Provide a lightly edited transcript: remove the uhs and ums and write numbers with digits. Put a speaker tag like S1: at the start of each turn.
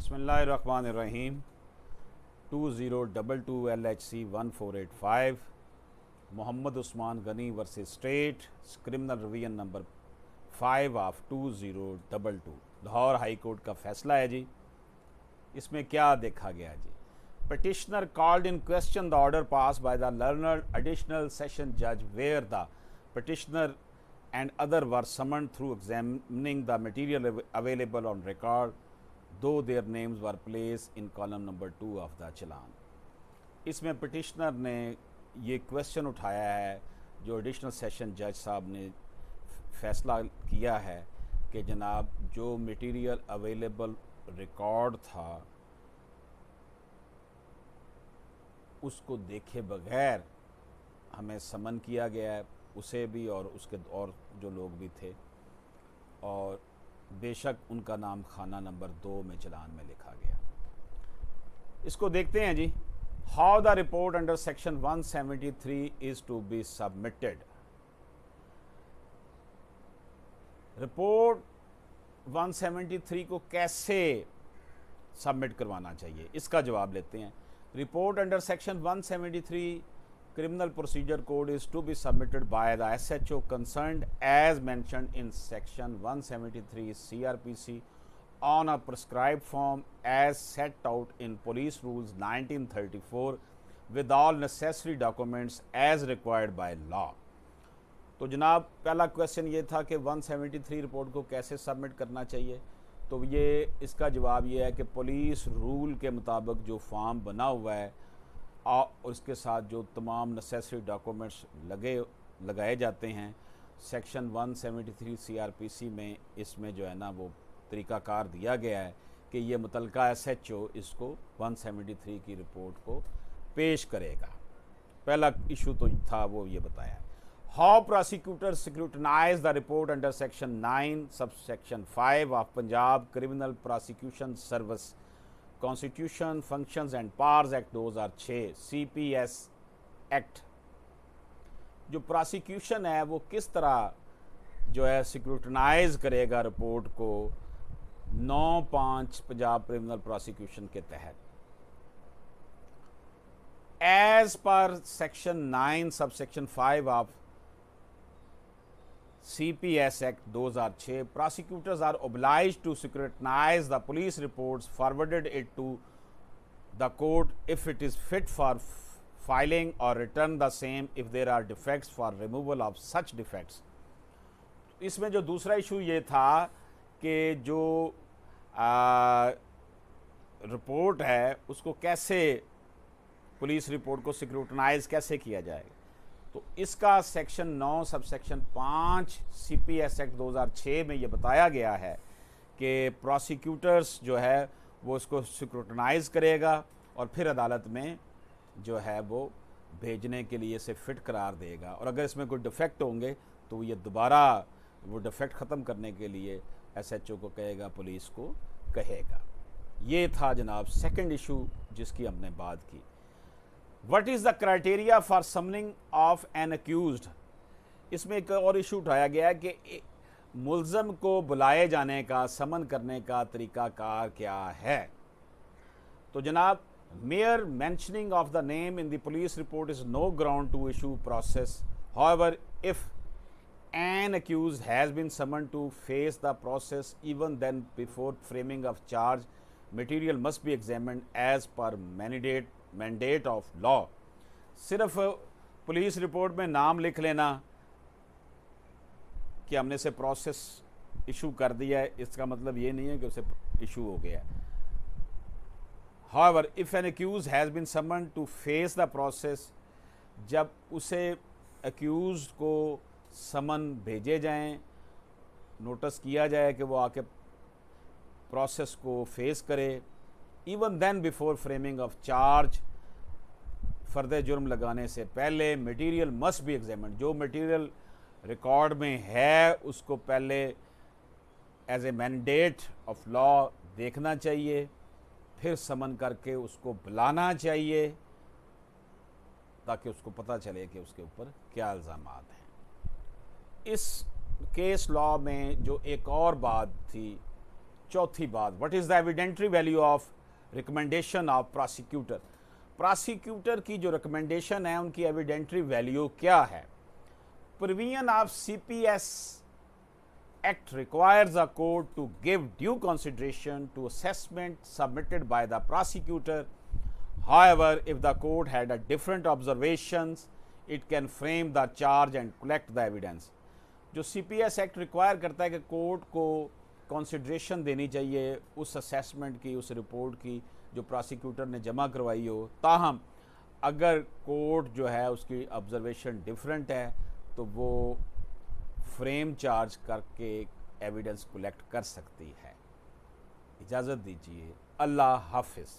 S1: बिस्मिल्लाहिर्रहमानिर्रहीम 2022 LHC 1485 Mohammad Usman Ghani versus state criminal revision number 5 of 2022 Lahore high court का फैसला है जी। इसमें क्या देखा गया जी? Petitioner called in question the order passed by the learned additional session जज where the petitioner and other were summoned through examining the material available on record, though their names were placed in column number 2 of the चालान। इसमें petitioner ने ये question उठाया है जो additional session जज साहब ने फैसला किया है कि जनाब जो मटेरियल अवेलेबल रिकॉर्ड था उसको देखे बगैर हमें समन किया गया है, उसे भी और उसके और जो लोग भी थे, और बेशक उनका नाम खाना नंबर 2 में चालान में लिखा गया। इसको देखते हैं जी। How the report under section 173 is to be submitted. Report 173 को कैसे सबमिट करवाना चाहिए, इसका जवाब लेते हैं। Report under section 173 Criminal Procedure Code is to be submitted by the SHO concerned as mentioned in section 173 CRPC on a prescribed form as set out in Police Rules 1934 with all necessary documents as required by law। तो जनाब पहला question ये था कि 173 report को कैसे submit करना चाहिए। तो ये इसका जवाब ये है कि पुलिस रूल के मुताबिक जो फॉर्म बना हुआ है और उसके साथ जो तमाम नेसेसरी डॉक्यूमेंट्स लगाए जाते हैं सेक्शन 173 CRPC में, इसमें जो है ना वो तरीक़ाकार दिया गया है कि ये मुतलका SHO इसको 173 की रिपोर्ट को पेश करेगा। पहला इशू तो था वो ये बताया। How prosecutor scrutinise the report under section 9 sub section 5 of Punjab criminal prosecution service constitution functions and powers act 2006 CPS act. जो प्रोसिक्यूशन है वो किस तरह जो है स्क्रूटनाइज करेगा रिपोर्ट को 9(5) पंजाब क्रिमिनल प्रोसिक्यूशन के तहत। As per section 9 sub section 5 of CPS Act 2006, prosecutors are obliged to scrutinize the police reports, forwarded it to the court if it is fit for filing, or return the same if there are defects for removal of such defects। इसमें जो दूसरा issue ये था कि जो report है उसको कैसे पुलिस रिपोर्ट को स्क्रूटनाइज कैसे किया जाएगा। तो इसका section 9 sub section 5 CPS act 2006 में ये बताया गया है कि प्रोसिक्यूटर्स जो है वो उसको स्क्रूटनाइज करेगा और फिर अदालत में जो है वो भेजने के लिए इसे फिट करार देगा, और अगर इसमें कोई डिफेक्ट होंगे तो ये दोबारा वो डिफेक्ट ख़त्म करने के लिए SHO को कहेगा, पुलिस को कहेगा। ये था जनाब सेकंड इशू जिसकी हमने बात की। What is the criteria for summoning of an accused? इसमें एक और इशू उठाया गया है कि मुल्ज़म को बुलाए जाने का समन करने का तरीक़ाकार क्या है। तो जनाब mere mentioning of the name in the police report is no ground to issue process। However, if an accused has been summoned to face the process, even then before framing of charge, material must be examined as per mandate of law. सिर्फ police report में नाम लिख लेना कि हमने से process issue कर दिया है, इसका मतलब ये नहीं है कि उसे इशू हो गया। However, if an accused has been summoned to face the process, जब उसे accused को समन भेजे जाएं, नोटिस किया जाए कि वो आके प्रोसेस को फेस करे, even then before framing of charge, further जुर्म लगाने से पहले मटेरियल मस्ट बी एग्जामिन्ड। जो मटेरियल रिकॉर्ड में है उसको पहले as a mandate of law देखना चाहिए, फिर समन करके उसको बुलाना चाहिए ताकि उसको पता चले कि उसके ऊपर क्या इल्ज़ामात हैं। इस केस लॉ में जो एक और बात थी चौथी बात, what is the evidentiary value of recommendation of prosecutor. Prosecutor की जो रिकमेंडेशन है उनकी एविडेंटरी वैल्यू क्या है। Provision of CPS Act requires a court to give due consideration to assessment submitted by the prosecutor. However, if the court had a different observations, it can frame the charge and collect the evidence. जो CPS Act require करता है कि court को consideration देनी चाहिए उस assessment की, उस रिपोर्ट की जो प्रोसिक्यूटर ने जमा करवाई हो। ताहम अगर कोर्ट जो है उसकी ऑब्जर्वेशन डिफरेंट है तो वो फ्रेम चार्ज करके एविडेंस कलेक्ट कर सकती है। इजाज़त दीजिए, अल्लाह हाफिज़।